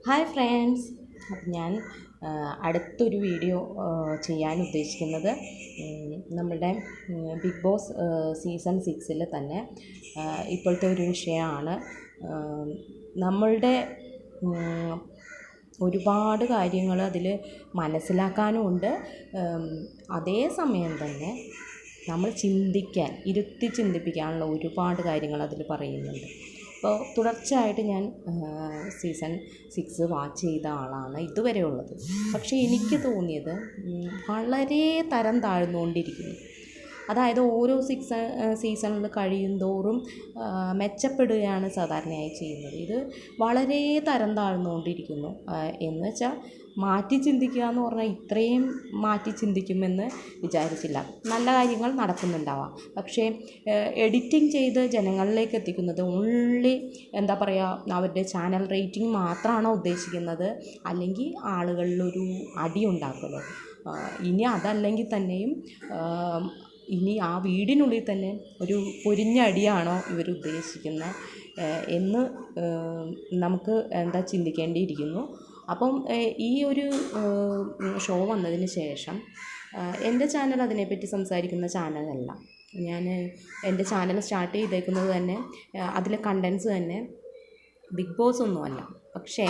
Hi friends. അപ്പം ഞാൻ അടുത്തൊരു വീഡിയോ ചെയ്യാൻ ഉദ്ദേശിക്കുന്നത് നമ്മളുടെ ബിഗ് ബോസ് സീസൺ 6 തന്നെ ഇപ്പോഴത്തെ ഒരു വിഷയമാണ്. നമ്മളുടെ ഒരുപാട് കാര്യങ്ങൾ അതിൽ മനസ്സിലാക്കാനുമുണ്ട്. അതേസമയം തന്നെ നമ്മൾ ഇരുത്തി ചിന്തിപ്പിക്കാനുള്ള ഒരുപാട് കാര്യങ്ങൾ അതിൽ പറയുന്നുണ്ട്. അപ്പോൾ തുടർച്ചയായിട്ട് ഞാൻ സീസൺ 6 വാച്ച് ചെയ്ത ആളാണ് ഇതുവരെ ഉള്ളത്. പക്ഷേ എനിക്ക് തോന്നിയത് വളരെ തരം താഴ്ന്നുകൊണ്ടിരിക്കുന്നു. അതായത് ഓരോ സീസണിൽ കഴിയുന്തോറും മെച്ചപ്പെടുകയാണ് സാധാരണയായി ചെയ്യുന്നത്. ഇത് വളരെ തരം താഴ്ന്നുകൊണ്ടിരിക്കുന്നു. എന്ന് വെച്ചാൽ മാറ്റി ചിന്തിക്കുക എന്ന് പറഞ്ഞാൽ ഇത്രയും മാറ്റി ചിന്തിക്കുമെന്ന് വിചാരിച്ചില്ല. നല്ല കാര്യങ്ങൾ നടക്കുന്നുണ്ടാവാം, പക്ഷേ എഡിറ്റിംഗ് ചെയ്ത് ജനങ്ങളിലേക്ക് എത്തിക്കുന്നത് ഓൺലി എന്താ പറയുക, അവരുടെ ചാനൽ റേറ്റിംഗ് മാത്രമാണോ ഉദ്ദേശിക്കുന്നത്, അല്ലെങ്കിൽ ആളുകളിലൊരു അടി ഉണ്ടാക്കുമല്ലോ. ഇനി അതല്ലെങ്കിൽ തന്നെയും ഇനി ആ വീടിനുള്ളിൽ തന്നെ ഒരു പൊരിഞ്ഞ അടിയാണോ ഇവർ ഉദ്ദേശിക്കുന്നത് എന്ന് നമുക്ക് ചിന്തിക്കേണ്ടിയിരിക്കുന്നു. അപ്പം ഈ ഒരു ഷോ വന്നതിന് ശേഷം എൻ്റെ ചാനൽ അതിനെപ്പറ്റി സംസാരിക്കുന്ന ചാനലല്ല. ഞാൻ എൻ്റെ ചാനൽ സ്റ്റാർട്ട് ചെയ്തേക്കുന്നത് തന്നെ അതിലെ കണ്ടൻസ് തന്നെ ബിഗ് ബോസ് ഒന്നുമല്ല. പക്ഷേ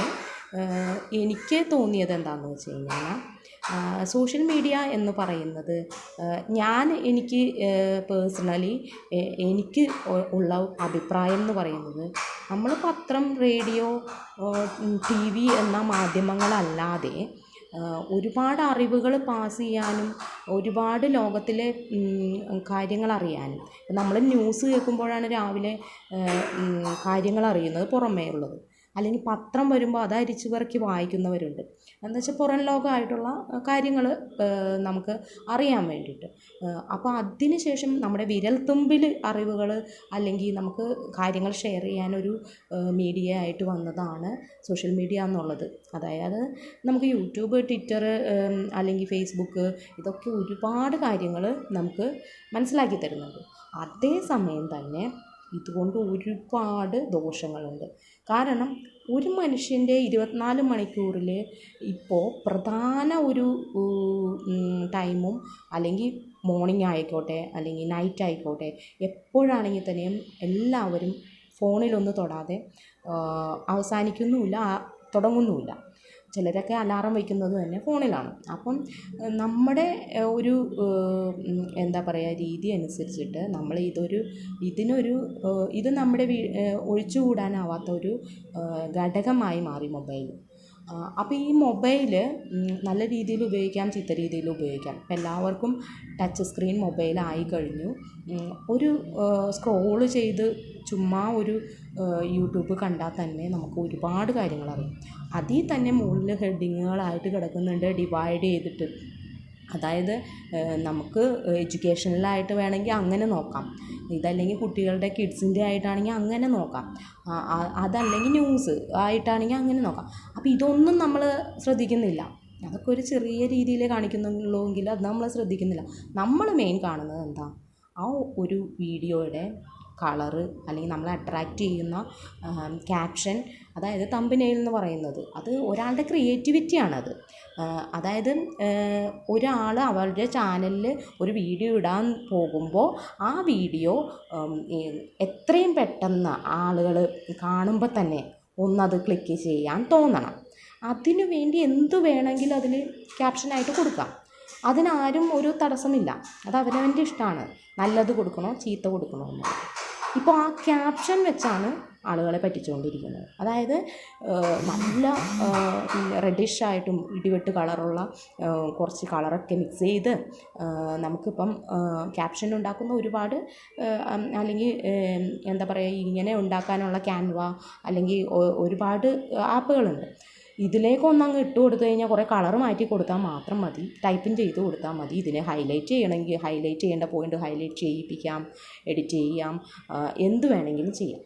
എനിക്ക് തോന്നിയത് എന്താണെന്ന് വെച്ച് കഴിഞ്ഞാൽ, സോഷ്യൽ മീഡിയ എന്ന് പറയുന്നത് എനിക്ക് പേഴ്സണലി എനിക്ക് ഉള്ള അഭിപ്രായം എന്ന് പറയുന്നത്, നമ്മൾ പത്രം, റേഡിയോ, TV എന്ന മാധ്യമങ്ങളല്ലാതെ ഒരുപാട് അറിവുകൾ പാസ് ചെയ്യാനും ഒരുപാട് ലോകത്തിലെ കാര്യങ്ങൾ അറിയാനും. നമ്മൾ ന്യൂസ് കേൾക്കുമ്പോഴാണ് രാവിലെ കാര്യങ്ങൾ അറിയുന്നത് പുറമേ ഉള്ളത്. അല്ലെങ്കിൽ പത്രം വരുമ്പോൾ അത് അരിച്ചു പെറുക്കി വായിക്കുന്നവരുണ്ട്. എന്ന് വെച്ചാൽ പുറം ലോകമായിട്ടുള്ള കാര്യങ്ങൾ നമുക്ക് അറിയാൻ വേണ്ടിയിട്ട്. അപ്പോൾ അതിന് ശേഷം നമ്മുടെ വിരൽത്തുമ്പിൽ അറിവുകൾ അല്ലെങ്കിൽ നമുക്ക് കാര്യങ്ങൾ ഷെയർ ചെയ്യാനൊരു മീഡിയ ആയിട്ട് വന്നതാണ് സോഷ്യൽ മീഡിയ എന്നുള്ളത്. അതായത് നമുക്ക് യൂട്യൂബ്, ട്വിറ്റർ അല്ലെങ്കിൽ ഫേസ്ബുക്ക്, ഇതൊക്കെ ഒരുപാട് കാര്യങ്ങൾ നമുക്ക് മനസ്സിലാക്കി തരുന്നുണ്ട്. അതേസമയം തന്നെ ഇതുകൊണ്ട് ഒരുപാട് ദോഷങ്ങളുണ്ട്. കാരണം ഒരു മനുഷ്യൻ്റെ 24 മണിക്കൂറിൽ ഇപ്പോൾ പ്രധാന ഒരു ടൈമും, അല്ലെങ്കിൽ മോർണിംഗ് ആയിക്കോട്ടെ അല്ലെങ്കിൽ നൈറ്റ് ആയിക്കോട്ടെ, എപ്പോഴാണെങ്കിൽ തന്നെയും എല്ലാവരും ഫോണിലൊന്ന് തൊടാതെ അവസാനിക്കുന്നുമില്ല, തുടങ്ങുന്നുമില്ല. ചിലരൊക്കെ അലാറം വയ്ക്കുന്നത് തന്നെ ഫോണിലാണ്. അപ്പം നമ്മുടെ ഒരു എന്താ പറയുക, രീതി അനുസരിച്ചിട്ട് നമ്മൾ ഇത് നമ്മുടെ ഒഴിച്ചുകൂടാനാവാത്ത ഒരു ഘടകമായി മാറി മൊബൈൽ. അപ്പോൾ ഈ മൊബൈൽ നല്ല രീതിയിൽ ഉപയോഗിക്കാം, ചീത്ത രീതിയിൽ ഉപയോഗിക്കാം. ഇപ്പം എല്ലാവർക്കും ടച്ച് സ്ക്രീൻ മൊബൈലായി കഴിഞ്ഞു. ഒരു സ്ക്രോൾ ചെയ്ത് ചുമ്മാ ഒരു യൂട്യൂബ് കണ്ടാൽ തന്നെ നമുക്ക് ഒരുപാട് കാര്യങ്ങൾ അറിയാം. അതിൽ തന്നെ മുകളിൽ ഹെഡിങ്ങുകളായിട്ട് കിടക്കുന്നുണ്ട്, ഡിവൈഡ് ചെയ്തിട്ട്. അതായത് നമുക്ക് എഡ്യൂക്കേഷണലായിട്ട് വേണമെങ്കിൽ അങ്ങനെ നോക്കാം, ഇതല്ലെങ്കിൽ കുട്ടികളുടെ കിഡ്സിൻ്റെ ആയിട്ടാണെങ്കിൽ അങ്ങനെ നോക്കാം, അതല്ലെങ്കിൽ ന്യൂസ് ആയിട്ടാണെങ്കിൽ അങ്ങനെ നോക്കാം. അപ്പോൾ ഇതൊന്നും നമ്മൾ ശ്രദ്ധിക്കുന്നില്ല. അതൊക്കെ ഒരു ചെറിയ രീതിയിൽ കാണിക്കുന്നുള്ളൂ എങ്കിൽ അത് നമ്മൾ ശ്രദ്ധിക്കുന്നില്ല. നമ്മൾ മെയിൻ കാണുന്നത് എന്താ, ആ ഒരു വീഡിയോയുടെ കളറ് അല്ലെങ്കിൽ നമ്മളെ അട്രാക്റ്റ് ചെയ്യുന്ന ക്യാപ്ഷൻ, അതായത് തമ്പനെയിൽ എന്ന് പറയുന്നത്, അത് ഒരാളുടെ ക്രിയേറ്റിവിറ്റിയാണത്. അതായത് ഒരാൾ അവരുടെ ചാനലിൽ ഒരു വീഡിയോ ഇടാൻ പോകുമ്പോൾ ആ വീഡിയോ എത്രയും പെട്ടെന്ന് ആളുകൾ കാണുമ്പോൾ തന്നെ ഒന്നത് ക്ലിക്ക് ചെയ്യാൻ തോന്നണം. അതിനു വേണ്ടി എന്തു വേണമെങ്കിലും അതിൽ ക്യാപ്ഷനായിട്ട് കൊടുക്കാം. അതിനാരും ഒരു തടസ്സമില്ല. അത് അവനവൻ്റെ ഇഷ്ടമാണ്, നല്ലത് കൊടുക്കണോ ചീത്ത കൊടുക്കണോ എന്ന്. ഇപ്പോൾ ആ ക്യാപ്ഷൻ വെച്ചാണ് ആളുകളെ പറ്റിച്ചുകൊണ്ടിരിക്കുന്നത്. അതായത് നല്ല റെഡിഷായിട്ടും ഇടിവെട്ട് കളറുള്ള കുറച്ച് കളറൊക്കെ മിക്സ് ചെയ്ത് നമുക്കിപ്പം ക്യാപ്ഷൻ ഉണ്ടാക്കുന്ന ഒരുപാട് അല്ലെങ്കിൽ എന്താ പറയുക, ഇങ്ങനെ ഉണ്ടാക്കാനുള്ള ക്യാൻവ അല്ലെങ്കിൽ ഒരുപാട് ആപ്പുകളുണ്ട്. ഇതിലേക്കൊന്നങ്ങ് ഇട്ട് കൊടുത്തു കഴിഞ്ഞാൽ കുറേ കളർ മാറ്റി കൊടുത്താൽ മാത്രം മതി, ടൈപ്പിങ് ചെയ്ത് കൊടുത്താൽ മതി. ഇതിനെ ഹൈലൈറ്റ് ചെയ്യണമെങ്കിൽ ഹൈലൈറ്റ് ചെയ്യേണ്ട പോയിൻ്റ് ഹൈലൈറ്റ് ചെയ്യിപ്പിക്കാം, എഡിറ്റ് ചെയ്യാം, എന്ത് വേണമെങ്കിലും ചെയ്യാം.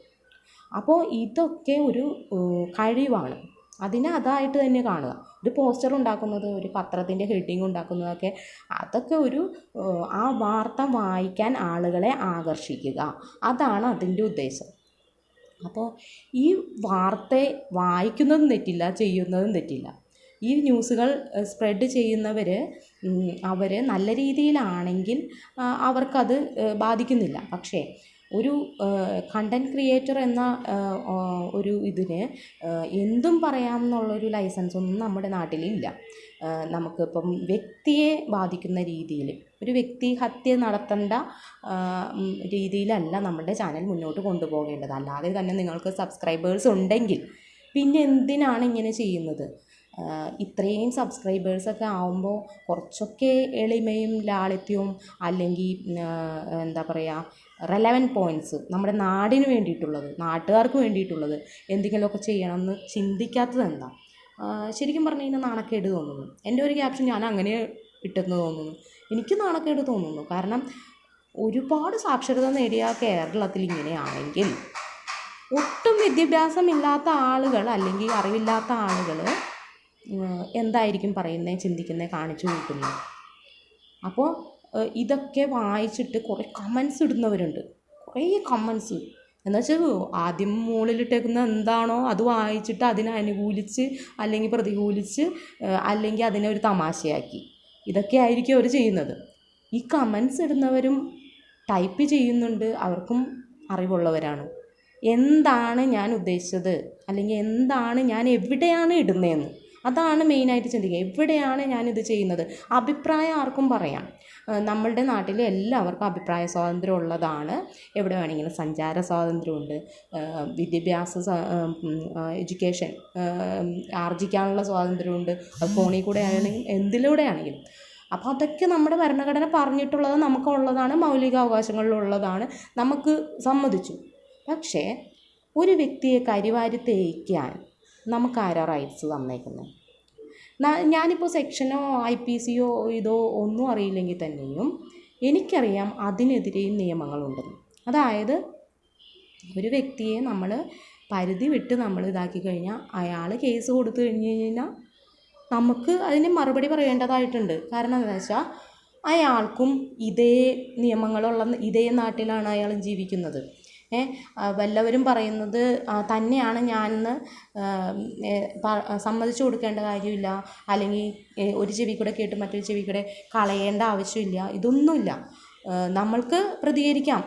അപ്പോൾ ഇതൊക്കെ ഒരു കഴിവാണ്. അതിനെ അതായിട്ട് തന്നെ കാണുക. ഒരു പോസ്റ്റർ ഉണ്ടാക്കുന്നത്, ഒരു പത്രത്തിൻ്റെ ഹെഡിങ് ഉണ്ടാക്കുന്നതൊക്കെ, അതൊക്കെ ആ വാർത്ത വായിക്കാൻ ആളുകളെ ആകർഷിക്കുക, അതാണ് അതിൻ്റെ ഉദ്ദേശം. അപ്പോൾ ഈ വാർത്തയെ വായിക്കുന്നതും തെറ്റില്ല, ചെയ്യുന്നതും തെറ്റില്ല. ഈ ന്യൂസുകൾ സ്പ്രെഡ് ചെയ്യുന്നവർ അവർ നല്ല രീതിയിലാണെങ്കിൽ അവർക്കത് ബാധിക്കുന്നില്ല. പക്ഷേ ഒരു കണ്ടൻറ് ക്രിയേറ്റർ എന്ന ഒരു ഇതിന് എന്തും പറയാം എന്നുള്ളൊരു ലൈസൻസൊന്നും നമ്മുടെ നാട്ടിലില്ല. നമുക്കിപ്പം വ്യക്തിയെ ബാധിക്കുന്ന രീതിയിൽ ഒരു വ്യക്തി ഹത്യ നടത്തേണ്ട രീതിയിലല്ല നമ്മുടെ ചാനൽ മുന്നോട്ട് കൊണ്ടുപോകേണ്ടത്. അല്ലാതെ തന്നെ നിങ്ങൾക്ക് സബ്സ്ക്രൈബേഴ്സ് ഉണ്ടെങ്കിൽ പിന്നെ എന്തിനാണ് ഇങ്ങനെ ചെയ്യുന്നത്? ഇത്രയും സബ്സ്ക്രൈബേഴ്സൊക്കെ ആവുമ്പോൾ കുറച്ചൊക്കെ എളിമയും ലാളിത്യവും അല്ലെങ്കിൽ എന്താ പറയുക, റെലവൻറ്റ് പോയിൻറ്റ്സ് നമ്മുടെ നാടിന് വേണ്ടിയിട്ടുള്ളത്, നാട്ടുകാർക്ക് വേണ്ടിയിട്ടുള്ളത് എന്തെങ്കിലുമൊക്കെ ചെയ്യണമെന്ന് ചിന്തിക്കാത്തത് എന്താ? ശരിക്കും പറഞ്ഞു കഴിഞ്ഞാൽ നാണക്കേട് തോന്നുന്നു. എൻ്റെ ഒരു ക്യാപ്ഷൻ ഞാൻ അങ്ങനെ ഇട്ടെന്ന് തോന്നുന്നു. എനിക്ക് നാണക്കേട് തോന്നുന്നു. കാരണം ഒരുപാട് സാക്ഷരത നേടിയ കേരളത്തിൽ ഇങ്ങനെയാണെങ്കിൽ ഒട്ടും വിദ്യാഭ്യാസമില്ലാത്ത ആളുകൾ അല്ലെങ്കിൽ അറിവില്ലാത്ത ആളുകൾ എന്തായിരിക്കും പറയുന്നത്, ചിന്തിക്കുന്നത്, കാണിച്ചു കൂട്ടുന്നത്? അപ്പോൾ ഇതൊക്കെ വായിച്ചിട്ട് കുറേ കമൻസ് ഇടുന്നവരുണ്ട്. കുറേ കമൻസ് എന്ന് വെച്ചാൽ ആദ്യം മുകളിലിട്ടേക്കുന്ന എന്താണോ അത് വായിച്ചിട്ട് അതിനെ അനുകൂലിച്ച് അല്ലെങ്കിൽ പ്രതികൂലിച്ച് അല്ലെങ്കിൽ അതിനെ ഒരു തമാശയാക്കി, ഇതൊക്കെ ആയിരിക്കും അവർ ചെയ്യുന്നത്. ഈ കമൻസ് ഇടുന്നവരും ടൈപ്പ് ചെയ്യുന്നുണ്ട്, അവർക്കും അറിവുള്ളവരാണ്. എന്താണ് ഞാൻ ഉദ്ദേശിച്ചത് അല്ലെങ്കിൽ എന്താണ് ഞാൻ എവിടെയാണ് ഇടുന്നതെന്ന്, അതാണ് മെയിനായിട്ട് ചിന്തിക്കുക. എവിടെയാണ് ഞാനിത് ചെയ്യുന്നത്? അഭിപ്രായം ആർക്കും പറയാം. നമ്മളുടെ നാട്ടിൽ എല്ലാവർക്കും അഭിപ്രായ സ്വാതന്ത്ര്യം ഉള്ളതാണ്. എവിടെ വേണമെങ്കിലും സഞ്ചാര സ്വാതന്ത്ര്യമുണ്ട്, വിദ്യാഭ്യാസ എഡ്യൂക്കേഷൻ ആർജിക്കാനുള്ള സ്വാതന്ത്ര്യമുണ്ട്. അത് ഫോണിൽ കൂടെ ആണെങ്കിലും എന്തിലൂടെ ആണെങ്കിലും. അപ്പോൾ അതൊക്കെ നമ്മുടെ ഭരണഘടന പറഞ്ഞിട്ടുള്ളത് നമുക്കുള്ളതാണ്, മൗലികാവകാശങ്ങളിലുള്ളതാണ്, നമുക്ക് സമ്മതിച്ചു. പക്ഷേ ഒരു വ്യക്തിയെ കരിവാരി തേയ്ക്കാൻ നമുക്കാരാ റൈറ്റ്സ് തന്നേക്കുന്നത്? ഞാനിപ്പോൾ സെക്ഷനോ IPCയോ ഇതോ ഒന്നും അറിയില്ലെങ്കിൽ തന്നെയും എനിക്കറിയാം അതിനെതിരെയും നിയമങ്ങളുണ്ടെന്ന്. അതായത് ഒരു വ്യക്തിയെ നമ്മൾ പരിധി വിട്ട് നമ്മൾ ഇതാക്കി കഴിഞ്ഞാൽ അയാൾ കേസ് കൊടുത്തു കഴിഞ്ഞ് കഴിഞ്ഞാൽ നമുക്ക് അതിന് മറുപടി പറയേണ്ടതായിട്ടുണ്ട്. കാരണം എന്താണെന്ന് വെച്ചാൽ അയാൾക്കും ഇതേ നിയമങ്ങളുള്ള ഇതേ നാട്ടിലാണ് അയാൾ ജീവിക്കുന്നത്. വല്ലവരും പറയുന്നത് തന്നെയാണ് ഞാനെന്ന് സമ്മതിച്ചു കൊടുക്കേണ്ട കാര്യമില്ല, അല്ലെങ്കിൽ ഒരു ചെവി കൂടെ കേട്ട് മറ്റൊരു ചെവി കൂടെ കളയേണ്ട ആവശ്യമില്ല. ഇതൊന്നുമില്ല. നമ്മൾക്ക് പ്രതികരിക്കാം.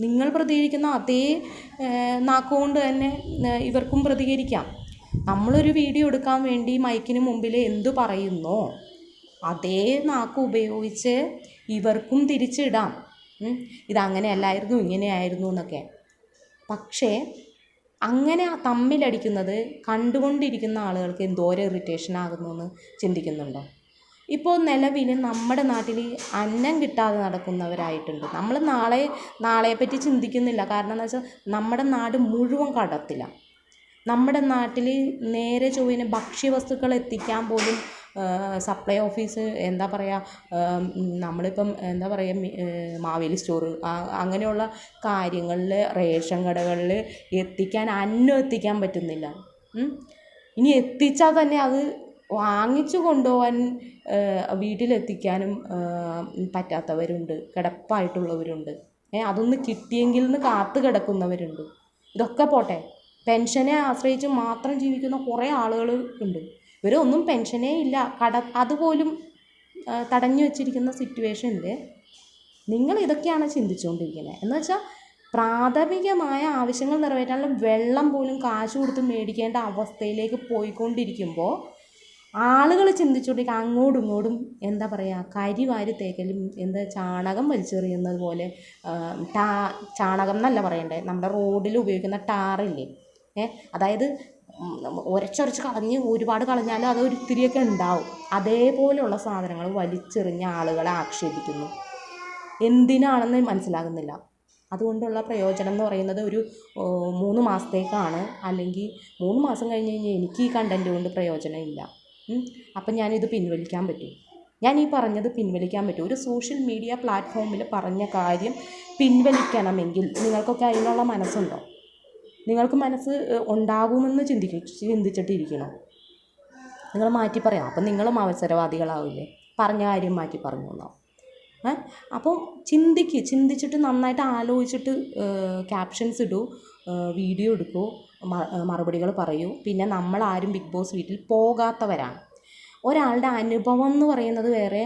നിങ്ങൾ പ്രതികരിക്കുന്ന അതേ നാക്കുകൊണ്ട് തന്നെ ഇവർക്കും പ്രതികരിക്കാം. നമ്മളൊരു വീഡിയോ എടുക്കാൻ വേണ്ടി മൈക്കിന് മുമ്പിൽ എന്തു പറയുന്നോ അതേ നാക്ക് ഉപയോഗിച്ച് ഇവർക്കും തിരിച്ചിടാം. ഇതങ്ങനെയല്ലായിരുന്നു ഇങ്ങനെയായിരുന്നു എന്നൊക്കെ. പക്ഷേ അങ്ങനെ തമ്മിലടിക്കുന്നത് കണ്ടുകൊണ്ടിരിക്കുന്ന ആളുകൾക്ക് എന്തോരം ഇറിറ്റേഷൻ ആകുന്നു എന്ന് ചിന്തിക്കുന്നുണ്ടോ? ഇപ്പോൾ നിലവിൽ നമ്മുടെ നാട്ടിൽ അന്നം കിട്ടാതെ നടക്കുന്നവരായിട്ടുണ്ട്. നമ്മൾ നാളെപ്പറ്റി ചിന്തിക്കുന്നില്ല. കാരണം എന്താ വെച്ചാൽ നമ്മുടെ നാട് മുഴുവൻ കടത്തിലാണ്. നമ്മുടെ നാട്ടിൽ നേരെ ചൊവ്വേന ഭക്ഷ്യവസ്തുക്കൾ എത്തിക്കാൻ പോലും സപ്ലൈ ഓഫീസ് എന്താ പറയുക, നമ്മളിപ്പം എന്താ പറയുക, മാവേലി സ്റ്റോറ് അങ്ങനെയുള്ള കാര്യങ്ങളിൽ, റേഷൻ കടകളിൽ അന്നം എത്തിക്കാൻ പറ്റുന്നില്ല. ഇനി എത്തിച്ചാൽ തന്നെ അത് വാങ്ങിച്ചു കൊണ്ടുപോകാൻ വീട്ടിലെത്തിക്കാനും പറ്റാത്തവരുണ്ട്, കിടപ്പായിട്ടുള്ളവരുണ്ട്. അതൊന്ന് കിട്ടിയെങ്കിൽ എന്ന് കാത്തു കിടക്കുന്നവരുണ്ട്. ഇതൊക്കെ പോട്ടെ, പെൻഷനെ ആശ്രയിച്ച് മാത്രം ജീവിക്കുന്ന കുറേ ആളുകൾ ഉണ്ട്. ഇവരൊന്നും പെൻഷനേ ഇല്ല, അതുപോലും തടഞ്ഞു വച്ചിരിക്കുന്ന സിറ്റുവേഷനിൽ നിങ്ങൾ ഇതൊക്കെയാണ് ചിന്തിച്ചുകൊണ്ടിരിക്കുന്നത്. എന്ന് വെച്ചാൽ പ്രാഥമികമായ ആവശ്യങ്ങൾ നിറവേറ്റാനുള്ള വെള്ളം പോലും കാശ് കൊടുത്ത് മേടിക്കേണ്ട അവസ്ഥയിലേക്ക് പോയിക്കൊണ്ടിരിക്കുമ്പോൾ ആളുകൾ ചിന്തിച്ചുകൊണ്ടിരിക്കുക അങ്ങോട്ടും ഇങ്ങോട്ടും എന്താ പറയുക, കരിവാരി തേക്കലും എന്താ ചാണകം വലിച്ചെറിയുന്നത് പോലെ. ചാണകം എന്നല്ല പറയണ്ടേ, നമ്മുടെ റോഡിൽ ഉപയോഗിക്കുന്ന ടാറില്ലേ, അതായത് ഉരച്ചൊരച്ച് കളഞ്ഞ് ഒരുപാട് കളഞ്ഞാലും അത് ഒരിത്തിരിയൊക്കെ ഉണ്ടാവും. അതേപോലെയുള്ള സാധനങ്ങൾ വലിച്ചെറിഞ്ഞ ആളുകളെ ആക്ഷേപിക്കുന്നു. എന്തിനാണെന്ന് മനസ്സിലാകുന്നില്ല. അതുകൊണ്ടുള്ള പ്രയോജനം എന്ന് പറയുന്നത് ഒരു 3 മാസത്തേക്കാണ്. അല്ലെങ്കിൽ 3 മാസം കഴിഞ്ഞ് കഴിഞ്ഞാൽ എനിക്ക് ഈ കണ്ടൻറ്റ് കൊണ്ട് പ്രയോജനമില്ല. അപ്പം ഞാനിത് പിൻവലിക്കാൻ പറ്റും. ഞാൻ ഈ പറഞ്ഞത് പിൻവലിക്കാൻ പറ്റും. ഒരു സോഷ്യൽ മീഡിയ പ്ലാറ്റ്ഫോമിൽ പറഞ്ഞ കാര്യം പിൻവലിക്കണമെങ്കിൽ നിങ്ങൾക്കൊക്കെ അതിനുള്ള മനസ്സുണ്ടോ? നിങ്ങൾക്ക് മനസ്സ് ഉണ്ടാകുമെന്ന് ചിന്തിച്ചിട്ടിരിക്കണോ? നിങ്ങൾ മാറ്റി പറയാം. അപ്പം നിങ്ങളും അവസരവാദികളാവില്ലേ? പറഞ്ഞ കാര്യം മാറ്റി പറഞ്ഞു എന്നാവും. അപ്പം ചിന്തിച്ചിട്ട് നന്നായിട്ട് ആലോചിച്ചിട്ട് ക്യാപ്ഷൻസ് ഇടൂ. വീഡിയോ എടുക്കൂ, മറുപടികൾ പറയൂ. പിന്നെ നമ്മളാരും ബിഗ് ബോസ് വീട്ടിൽ പോകാത്തവരാണ്. ഒരാളുടെ അനുഭവം എന്ന് പറയുന്നത് വേറെ,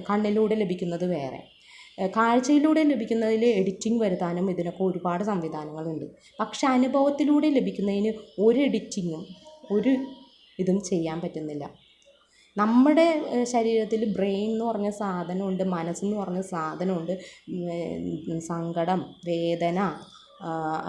കണ്ണിലൂടെ ലഭിക്കുന്നത് വേറെ. കാഴ്ചയിലൂടെ ലഭിക്കുന്നതിൽ എഡിറ്റിംഗ് വരുത്താനും ഇതിനൊക്കെ ഒരുപാട് സംവിധാനങ്ങളുണ്ട്. പക്ഷെ അനുഭവത്തിലൂടെ ലഭിക്കുന്നതിന് ഒരു എഡിറ്റിങ്ങും ഒരു ഇതും ചെയ്യാൻ പറ്റുന്നില്ല. നമ്മുടെ ശരീരത്തിൽ ബ്രെയിൻ എന്ന് പറഞ്ഞ സാധനമുണ്ട്, മനസ്സെന്ന് പറഞ്ഞ സാധനമുണ്ട്. സങ്കടം, വേദന,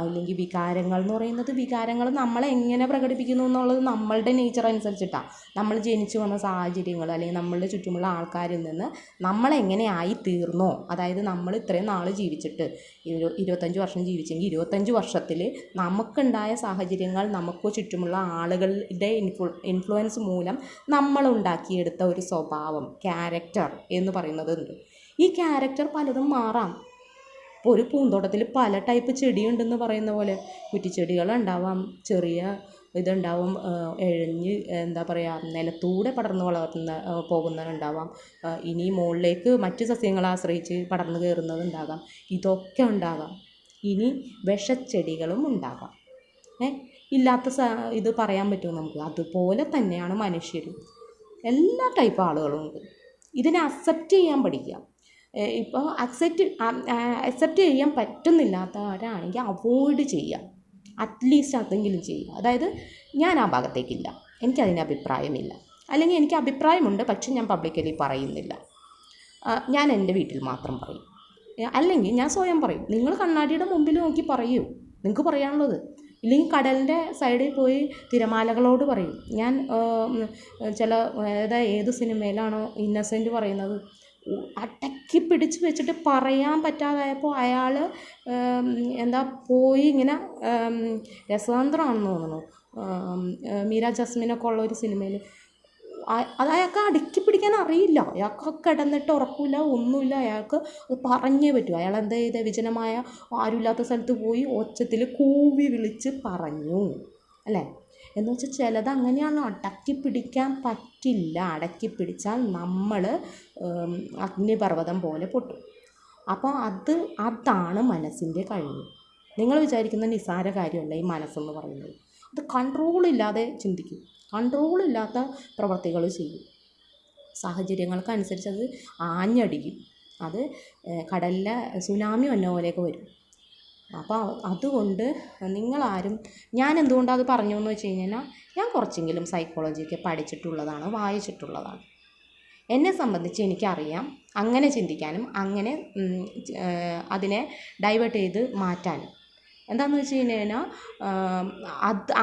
അല്ലെങ്കിൽ വികാരങ്ങൾ എന്ന് പറയുന്നത്, വികാരങ്ങൾ നമ്മളെ എങ്ങനെ പ്രകടിപ്പിക്കുന്നു എന്നുള്ളത് നമ്മളുടെ നേച്ചർ അനുസരിച്ചിട്ടാണ്. നമ്മൾ ജനിച്ചു വന്ന സാഹചര്യങ്ങൾ അല്ലെങ്കിൽ നമ്മളുടെ ചുറ്റുമുള്ള ആൾക്കാരിൽ നിന്ന് നമ്മളെങ്ങനെയായി തീർന്നോ, അതായത് നമ്മൾ ഇത്രയും നാൾ ജീവിച്ചിട്ട് 25 വർഷം ജീവിച്ചെങ്കിൽ 25 വർഷത്തിൽ നമുക്കുണ്ടായ സാഹചര്യങ്ങൾ, നമുക്ക് ചുറ്റുമുള്ള ആളുകളുടെ ഇൻഫ്ലുവൻസ് മൂലം നമ്മളുണ്ടാക്കിയെടുത്ത ഒരു സ്വഭാവം, ക്യാരക്ടർ എന്ന് പറയുന്നതുണ്ട്. ഈ ക്യാരക്ടർ പലതും മാറാം. ഇപ്പോൾ ഒരു പൂന്തോട്ടത്തിൽ പല ടൈപ്പ് ചെടിയുണ്ടെന്ന് പറയുന്ന പോലെ കുറ്റിച്ചെടികളുണ്ടാവാം, ചെറിയ ഇതുണ്ടാവും, എഴഞ്ഞ് എന്താ പറയുക നിലത്തൂടെ പടർന്ന് പോകുന്നതുണ്ടാവാം, ഇനി മുകളിലേക്ക് മറ്റ് സസ്യങ്ങളെ ആശ്രയിച്ച് പടർന്ന് കയറുന്നതുണ്ടാകാം. ഇതൊക്കെ ഉണ്ടാകാം. ഇനി വിഷച്ചെടികളും ഉണ്ടാകാം. ഇല്ലാത്ത ഇത് പറയാൻ പറ്റുമോ നമുക്ക്? അതുപോലെ തന്നെയാണ് മനുഷ്യരും. എല്ലാ ടൈപ്പ് ആളുകളും ഉണ്ട്. ഇതിനെ അക്സെപ്റ്റ് ചെയ്യാൻ പഠിക്കുക. ഇപ്പോൾ അക്സെപ്റ്റ് ചെയ്യാൻ പറ്റുന്നില്ലാത്തവരാണെങ്കിൽ അവോയ്ഡ് ചെയ്യുക. അറ്റ്ലീസ്റ്റ് അതെങ്കിലും ചെയ്യുക. അതായത് ഞാൻ ആ ഭാഗത്തേക്കില്ല, എനിക്കതിന് അഭിപ്രായമില്ല, അല്ലെങ്കിൽ എനിക്ക് അഭിപ്രായമുണ്ട് പക്ഷെ ഞാൻ പബ്ലിക്കലി പറയുന്നില്ല, ഞാൻ എൻ്റെ വീട്ടിൽ മാത്രം പറയും, അല്ലെങ്കിൽ ഞാൻ സ്വയം പറയും. നിങ്ങൾ കണ്ണാടിയുടെ മുമ്പിൽ നോക്കി പറയൂ, നിങ്ങൾക്ക് പറയാനുള്ളത്. ഇല്ലെങ്കിൽ കടലിൻ്റെ സൈഡിൽ പോയി തിരമാലകളോട് പറയും. ഞാൻ ഏത് സിനിമയിലാണോ ഇന്നസെൻ്റ് പറയുന്നത്, അടക്കി പിടിച്ച് വെച്ചിട്ട് പറയാൻ പറ്റാതായപ്പോൾ അയാൾ പോയി ഇങ്ങനെ, രസതന്ത്രമാണെന്ന് തോന്നുന്നു, മീര ജസ്മിനൊക്കെ ഉള്ള ഒരു സിനിമയിൽ, അത് അയാൾക്ക് അടക്കി പിടിക്കാൻ അറിയില്ല. അയാൾക്ക് കിടന്നിട്ട് ഉറപ്പില്ല, ഒന്നുമില്ല, അയാൾക്ക് അത് പറഞ്ഞേ പറ്റൂ. അയാൾ എന്താ ചെയ്ത, വിജനമായ ആരുമില്ലാത്ത സ്ഥലത്ത് പോയി ഒച്ചത്തിൽ കൂവി വിളിച്ച് പറഞ്ഞു, അല്ലേ? എന്ന് വെച്ചാൽ ചിലത് അങ്ങനെയാണ്, അടക്കി പിടിക്കാൻ പറ്റില്ല. അടക്കി പിടിച്ചാൽ നമ്മൾ അഗ്നിപർവ്വതം പോലെ പൊട്ടും. അപ്പോൾ അതാണ് മനസ്സിൻ്റെ കഴിവ്. നിങ്ങൾ വിചാരിക്കുന്ന നിസ്സാര കാര്യമല്ല ഈ മനസ്സെന്ന് പറയുന്നത്. അത് കൺട്രോളില്ലാതെ ചിന്തിക്കും, കൺട്രോളില്ലാത്ത പ്രവൃത്തികൾ ചെയ്യും, സാഹചര്യങ്ങൾക്കനുസരിച്ച് അത് ആഞ്ഞടിക്കും. അത് കടലിലെ സുനാമി വന്ന പോലെയൊക്കെ വരും. അപ്പോൾ അതുകൊണ്ട് നിങ്ങളാരും, ഞാൻ എന്തുകൊണ്ടാണ് അത് പറഞ്ഞു എന്ന് വെച്ച് കഴിഞ്ഞാൽ, ഞാൻ കുറച്ചെങ്കിലും സൈക്കോളജിയൊക്കെ പഠിച്ചിട്ടുള്ളതാണ്, വായിച്ചിട്ടുള്ളതാണ്. എന്നെ സംബന്ധിച്ച് എനിക്കറിയാം അങ്ങനെ ചിന്തിക്കാനും അങ്ങനെ അതിനെ ഡൈവേർട്ട് ചെയ്ത് മാറ്റാനും. എന്താണെന്ന് വെച്ച് കഴിഞ്ഞാൽ,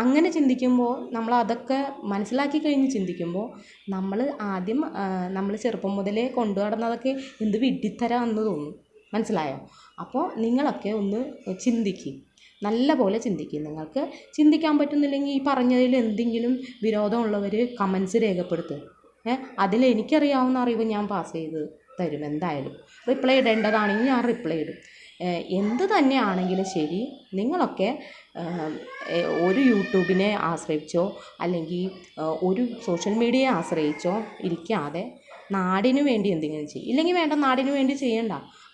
അങ്ങനെ ചിന്തിക്കുമ്പോൾ, നമ്മളതൊക്കെ മനസ്സിലാക്കി കഴിഞ്ഞ് ചിന്തിക്കുമ്പോൾ, നമ്മൾ ചെറുപ്പം മുതലേ കൊണ്ടു നടന്നതൊക്കെ എന്ത് വിഡ്ഢിത്തരമാണെന്ന് തോന്നും. മനസ്സിലായോ? അപ്പോൾ നിങ്ങളൊക്കെ ഒന്ന് ചിന്തിക്കും, നല്ല പോലെ ചിന്തിക്കും. നിങ്ങൾക്ക് ചിന്തിക്കാൻ പറ്റുന്നില്ലെങ്കിൽ ഈ പറഞ്ഞതിൽ എന്തെങ്കിലും വിരോധമുള്ളവർ കമൻസ് രേഖപ്പെടുത്തുക. അതിൽ എനിക്കറിയാവുന്ന അറിവ് ഞാൻ പാസ് ചെയ്ത് തരും. എന്തായാലും റിപ്ലൈ ഇടേണ്ടതാണെങ്കിൽ ഞാൻ റിപ്ലൈ ഇടും. എന്ത് തന്നെയാണെങ്കിലും ശരി, നിങ്ങളൊക്കെ ഒരു യൂട്യൂബിനെ ആശ്രയിച്ചോ അല്ലെങ്കിൽ ഒരു സോഷ്യൽ മീഡിയയെ ആശ്രയിച്ചോ ഇരിക്കാതെ നാടിനു വേണ്ടി എന്തെങ്കിലും ചെയ്യും. ഇല്ലെങ്കിൽ വേണ്ട, നാടിനു വേണ്ടി ചെയ്യണ്ട.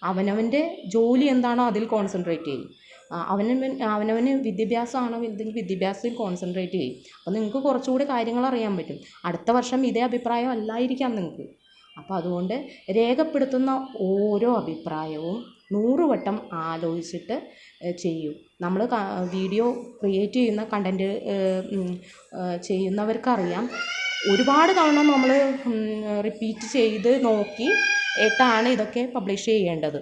അവനവൻ്റെ ജോലി എന്താണോ അതിൽ കോൺസെൻട്രേറ്റ് ചെയ്യും. അവനവന് വിദ്യാഭ്യാസമാണോ വലുതെങ്കിൽ വിദ്യാഭ്യാസത്തിൽ കോൺസെൻട്രേറ്റ് ചെയ്യും. അപ്പോൾ നിങ്ങൾക്ക് കുറച്ചുകൂടി കാര്യങ്ങൾ അറിയാൻ പറ്റും. അടുത്ത വർഷം ഇതേ അഭിപ്രായം അല്ലായിരിക്കാം നിങ്ങൾക്ക്. അപ്പോൾ അതുകൊണ്ട് രേഖപ്പെടുത്തുന്ന ഓരോ അഭിപ്രായവും 100 വട്ടം ആലോചിച്ചിട്ട് ചെയ്യൂ. നമ്മൾ വീഡിയോ ക്രിയേറ്റ് ചെയ്യുന്ന കണ്ടൻറ്റ് ചെയ്യുന്നവർക്കറിയാം, ഒരുപാട് തവണ നമ്മൾ റിപ്പീറ്റ് ചെയ്ത് നോക്കിയിട്ടാണ് ഇതൊക്കെ പബ്ലിഷ് ചെയ്യേണ്ടത്.